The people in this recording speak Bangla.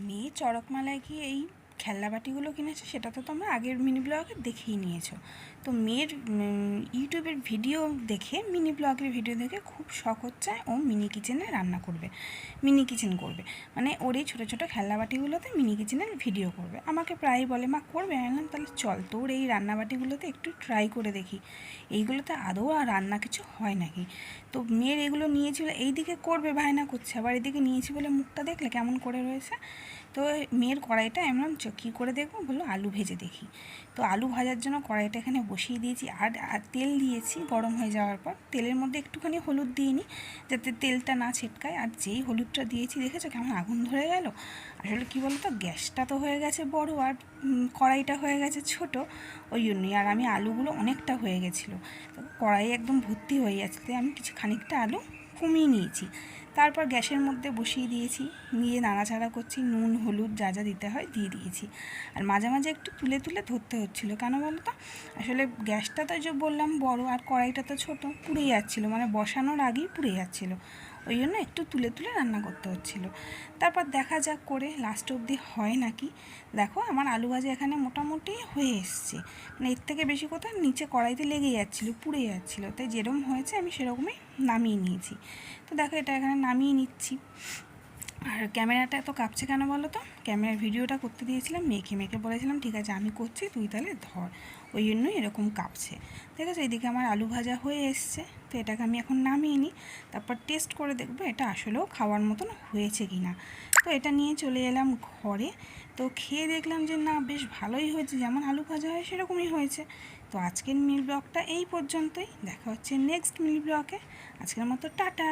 মেয়ে চড়কমেলায় গিয়ে এই খেলনা বাটিগুলো কিনেছে, সেটা তো তোমরা আগের মিনি ব্লগে দেখেই নিয়েছো। তো মেয়ের ইউটিউবের ভিডিও দেখে, মিনি ব্লগের ভিডিও দেখে খুব শখ হচ্ছে ও মিনি কিচেনে রান্না করবে, মিনি কিচেন করবে। মানে ওর এই ছোটো ছোটো খেলনা বাটিগুলোতে মিনি কিচেনের ভিডিও করবে। আমাকে প্রায়ই বলে, মা করবে? আমি বললাম তাহলে চল তোর এই রান্নাবাটিগুলোতে একটু ট্রাই করে দেখি, এইগুলোতে আদৌ আর রান্না কিছু হয় নাকি। তো মেয়ের এগুলো নিয়েছিল, এই দিকে করবে বায়না করছে, আবার এদিকে নিয়েছি বলে মুখটা দেখলে কেমন করে রয়েছে। তো মেয়ের কড়াইটা এমন কী করে দেখবো, বললো আলু ভেজে দেখি। তো আলু ভাজার জন্য কড়াইটা এখানে বসিয়ে দিয়েছি, আর তেল দিয়েছি। গরম হয়ে যাওয়ার পর তেলের মধ্যে একটুখানি হলুদ দিয়ে নিই, যাতে তেলটা না ছিটকায়। আর যেই হলুদটা দিয়েছি, দেখেছো কেমন আগুন ধরে গেল। আসলে কী বলো তো, গ্যাসটা তো হয়ে গেছে বড়, আর কড়াইটা হয়ে গেছে ছোট, ওই জন্যই। আর আমি আলুগুলো অনেকটা হয়ে গেছিলো, তো কড়াই একদম ভর্তি হয়ে যাচ্ছে, তাই আমি খানিকটা আলু কমিয়ে নিয়েছি। তারপর গ্যাসের মধ্যে বসিয়ে দিয়েছি, নিয়ে নাড়াচাড়া করছি, নুন হলুদ যা যা দিতে হয় দিয়ে দিয়েছি। আর মাঝে মাঝে একটু তুলে তুলে ধরতে হচ্ছিলো, কেন বলো তো, আসলে গ্যাসটা তো যে বললাম বড়, আর কড়াইটা তো ছোটো, পুড়ে যাচ্ছিলো, মানে বসানোর আগেই পুড়ে যাচ্ছিলো, ওই জন্য একটু তুলে তুলে রান্না করতে হচ্ছিলো। তারপর দেখা যাক করে লাস্ট অবধি হয় নাকি। দেখো আমার আলু ভাজা এখানে মোটামুটি হয়ে এসছে, মানে এর থেকে বেশি কোথাও নিচে কড়াইতে লেগে যাচ্ছিলো, পুড়ে যাচ্ছিলো, তাই যেরকম হয়েছে আমি সেরকমই নামিয়ে নিয়েছি। তো দেখো এটা এখানে নামিয়ে নিচ্ছি। আর ক্যামেরাটা এত কাঁপছে কেন বলো তো, ক্যামেরার ভিডিওটা করতে দিয়েছিলাম মেয়েকে বলেছিলাম ঠিক আছে আমি করছি, তুই তাহলে ধর, ওই জন্যই এরকম কাঁপছে। ঠিক আছে, এদিকে আমার আলু ভাজা হয়ে এসছে, তো এটাকে আমি এখন নামিয়ে নিই, তারপর টেস্ট করে দেখবো এটা আসলেও খাওয়ার মতন হয়েছে কি না। তো এটা নিয়ে চলে এলাম ঘরে, তো খেয়ে দেখলাম যে না, বেশ ভালোই হয়েছে, যেমন আলু ভাজা হয় সেরকমই হয়েছে। তো আজকের মিল ব্লগটা এই পর্যন্তই, দেখা হচ্ছে নেক্সট মিল ব্লগে। আজকের মতো টাটা।